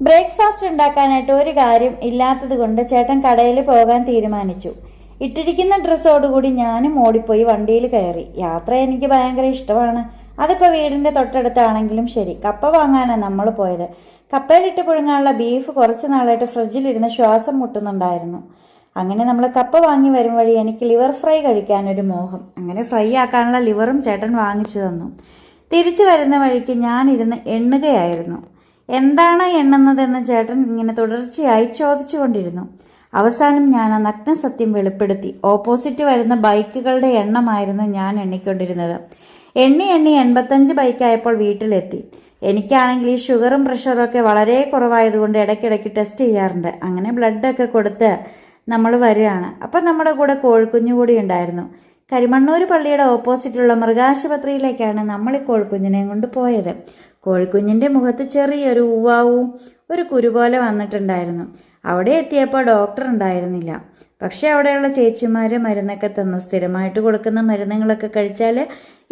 Breakfast ഉണ്ടാക്കാനായിട്ട് ഒരു കാര്യം ഇല്ലാത്തത് കൊണ്ട് ചേട്ടൻ കടയിൽ പോകാൻ തീരുമാനിച്ചു. ഇട്ടിരിക്കുന്ന ഡ്രസ്സോടുകൂടി ഞാനും ഓടിപ്പോയി വണ്ടിയിൽ കയറി. യാത്ര എനിക്ക് ഭയങ്കര ഇഷ്ടമാണ്. അതിപ്പോൾ വീടിൻ്റെ തൊട്ടടുത്താണെങ്കിലും ശരി. കപ്പ വാങ്ങാനാണ് നമ്മൾ പോയത്. കപ്പയിലിട്ട് പുഴുങ്ങാനുള്ള ബീഫ് കുറച്ച് നാളായിട്ട് ഫ്രിഡ്ജിലിരുന്ന് ശ്വാസം മുട്ടുന്നുണ്ടായിരുന്നു. അങ്ങനെ നമ്മൾ കപ്പ വാങ്ങി വരും വഴി എനിക്ക് ലിവർ ഫ്രൈ കഴിക്കാനൊരു മോഹം. അങ്ങനെ ഫ്രൈ ആക്കാനുള്ള ലിവറും ചേട്ടൻ വാങ്ങിച്ചു തന്നു. തിരിച്ചു വരുന്ന വഴിക്ക് ഞാനിരുന്ന് എണ്ണുകയായിരുന്നു. എന്താണ് എണ്ണുന്നതെന്ന് ചേട്ടൻ ഇങ്ങനെ തുടർച്ചയായി ചോദിച്ചുകൊണ്ടിരുന്നു. അവസാനം ഞാൻ ആ നഗ്നസത്യം വെളിപ്പെടുത്തി. ഓപ്പോസിറ്റ് വരുന്ന ബൈക്കുകളുടെ എണ്ണമായിരുന്നു ഞാൻ എണ്ണിക്കൊണ്ടിരുന്നത്. എണ്ണി 85 ബൈക്കായപ്പോൾ വീട്ടിലെത്തി. എനിക്കാണെങ്കിൽ ഈ ഷുഗറും പ്രഷറും ഒക്കെ വളരെ കുറവായതുകൊണ്ട് ഇടയ്ക്കിടയ്ക്ക് ടെസ്റ്റ് ചെയ്യാറുണ്ട്. അങ്ങനെ ബ്ലഡൊക്കെ കൊടുത്ത് നമ്മൾ വരികയാണ്. അപ്പം നമ്മുടെ കൂടെ കോഴിക്കുഞ്ഞു കൂടി ഉണ്ടായിരുന്നു. കരിമണ്ണൂർ പള്ളിയുടെ ഓപ്പോസിറ്റുള്ള മൃഗാശുപത്രിയിലേക്കാണ് നമ്മൾ ഈ കോഴിക്കുഞ്ഞിനെയും കൊണ്ട് പോയത്. കോഴിക്കുഞ്ഞിൻ്റെ മുഖത്ത് ചെറിയൊരു ഊവാവും ഒരു കുരു പോലെ വന്നിട്ടുണ്ടായിരുന്നു. അവിടെ എത്തിയപ്പോൾ ഡോക്ടർ ഉണ്ടായിരുന്നില്ല. പക്ഷേ അവിടെയുള്ള ചേച്ചിമാർ മരുന്നൊക്കെ തന്നു. സ്ഥിരമായിട്ട് കൊടുക്കുന്ന മരുന്നുകളൊക്കെ കഴിച്ചാൽ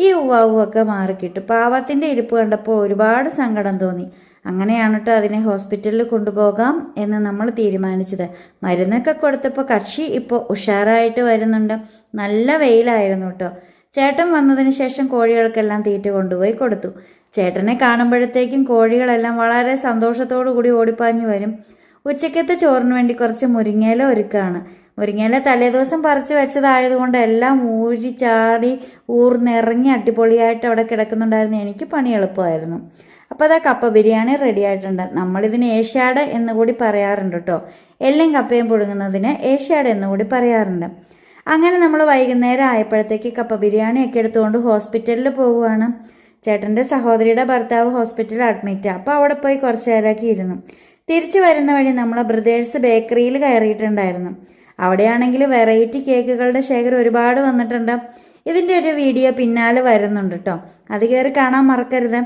ഈ ഊവാവും ഒക്കെ മാറിക്കിട്ടും. പാവത്തിൻ്റെ ഇരിപ്പ് കണ്ടപ്പോൾ ഒരുപാട് സങ്കടം തോന്നി. അങ്ങനെയാണ് കേട്ടോ അതിനെ ഹോസ്പിറ്റലിൽ കൊണ്ടുപോകാം എന്ന് നമ്മൾ തീരുമാനിച്ചത്. മരുന്നൊക്കെ കൊടുത്തപ്പോൾ കക്ഷി ഇപ്പോൾ ഉഷാറായിട്ട് വരുന്നുണ്ട്. നല്ല വെയിലായിരുന്നു കേട്ടോ. ചേട്ടൻ വന്നതിന് ശേഷം കോഴികൾക്കെല്ലാം തീറ്റ കൊണ്ടുപോയി കൊടുത്തു. ചേട്ടനെ കാണുമ്പോഴത്തേക്കും കോഴികളെല്ലാം വളരെ സന്തോഷത്തോടു കൂടി ഓടിപ്പാഞ്ഞു വരും. ഉച്ചക്കത്തെ ചോറിന് വേണ്ടി കുറച്ച് മുരിങ്ങയില ഒരുക്കുകയാണ്. മുരിങ്ങയില തലേദിവസം പറിച്ച് വെച്ചതായതുകൊണ്ട് എല്ലാം ഊരി ചാടി ഊർന്നിറങ്ങി അടിപൊളിയായിട്ട് അവിടെ കിടക്കുന്നുണ്ടായിരുന്നു. എനിക്ക് പണി എളുപ്പമായിരുന്നു. അപ്പോൾ അതാ കപ്പ ബിരിയാണി റെഡി ആയിട്ടുണ്ട്. നമ്മളിതിന് ഏഷ്യാഡ് എന്നുകൂടി പറയാറുണ്ട് കേട്ടോ. എല്ലാം കപ്പയും പുഴുങ്ങുന്നതിന് ഏഷ്യാഡ് എന്നുകൂടി പറയാറുണ്ട്. അങ്ങനെ നമ്മൾ വൈകുന്നേരം ആയപ്പോഴത്തേക്ക് കപ്പ ബിരിയാണിയൊക്കെ എടുത്തുകൊണ്ട് ഹോസ്പിറ്റലിൽ പോവുകയാണ്. ചേട്ടൻ്റെ സഹോദരിയുടെ ഭർത്താവ് ഹോസ്പിറ്റലിൽ അഡ്മിറ്റ്. അപ്പോൾ അവിടെ പോയി കുറച്ച് നേരമൊക്കെ ഇരുന്നു. തിരിച്ചു വരുന്ന വഴി നമ്മൾ ബ്രദേഴ്സ് ബേക്കറിയിൽ കയറിയിട്ടുണ്ടായിരുന്നു. അവിടെയാണെങ്കിൽ വെറൈറ്റി കേക്കുകളുടെ ശേഖരം ഒരുപാട് വന്നിട്ടുണ്ട്. ഇതിൻ്റെ ഒരു വീഡിയോ പിന്നാലെ വരുന്നുണ്ട് കേട്ടോ. അത് കയറി കാണാൻ മറക്കരുത്.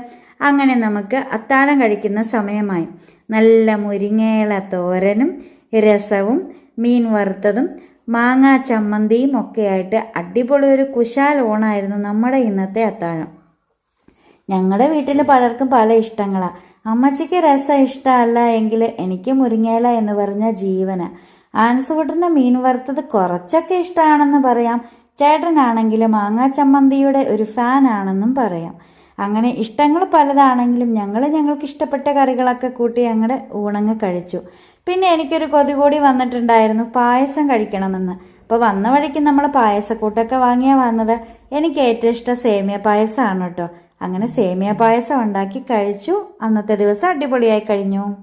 അങ്ങനെ നമുക്ക് അത്താഴം കഴിക്കുന്ന സമയമായി. നല്ല മുരിങ്ങയില തോരനും രസവും മീൻ വറുത്തതും മാങ്ങാ ചമ്മന്തിയും ഒക്കെ ആയിട്ട് അടിപൊളി ഒരു കുശാൽ ഊണായിരുന്നു നമ്മുടെ ഇന്നത്തെ അത്താഴം. ഞങ്ങളുടെ വീട്ടിൽ പലർക്കും പല ഇഷ്ടങ്ങളാണ്. അമ്മച്ചിക്ക് രസം ഇഷ്ടമല്ല എങ്കിൽ എനിക്ക് മുരിങ്ങയില എന്ന് പറഞ്ഞ ജീവന. ആൻസുകുട്ടൻ്റെ മീൻ വറുത്തത് കുറച്ചൊക്കെ ഇഷ്ടമാണെന്ന് പറയാം. ചേട്ടനാണെങ്കിൽ മാങ്ങാ ചമ്മന്തിയുടെ ഒരു ഫാനാണെന്നും പറയാം. അങ്ങനെ ഇഷ്ടങ്ങൾ പലതാണെങ്കിലും ഞങ്ങൾക്ക് ഇഷ്ടപ്പെട്ട കറികളൊക്കെ കൂട്ടി ഞങ്ങളുടെ ഊണങ്ങ് കഴിച്ചു. പിന്നെ എനിക്കൊരു കൊതി കൂടി വന്നിട്ടുണ്ടായിരുന്നു, പായസം കഴിക്കണമെന്ന്. അപ്പോൾ വന്ന വഴിക്ക് നമ്മൾ പായസക്കൂട്ടൊക്കെ വാങ്ങിയാൽ വന്നത്. എനിക്ക് ഏറ്റവും ഇഷ്ടം സേമിയ പായസമാണ് കേട്ടോ. അങ്ങനെ സേമിയ പായസം ഉണ്ടാക്കി കഴിച്ചു. അന്നത്തെ ദിവസം അടിപൊളിയായി കഴിഞ്ഞു.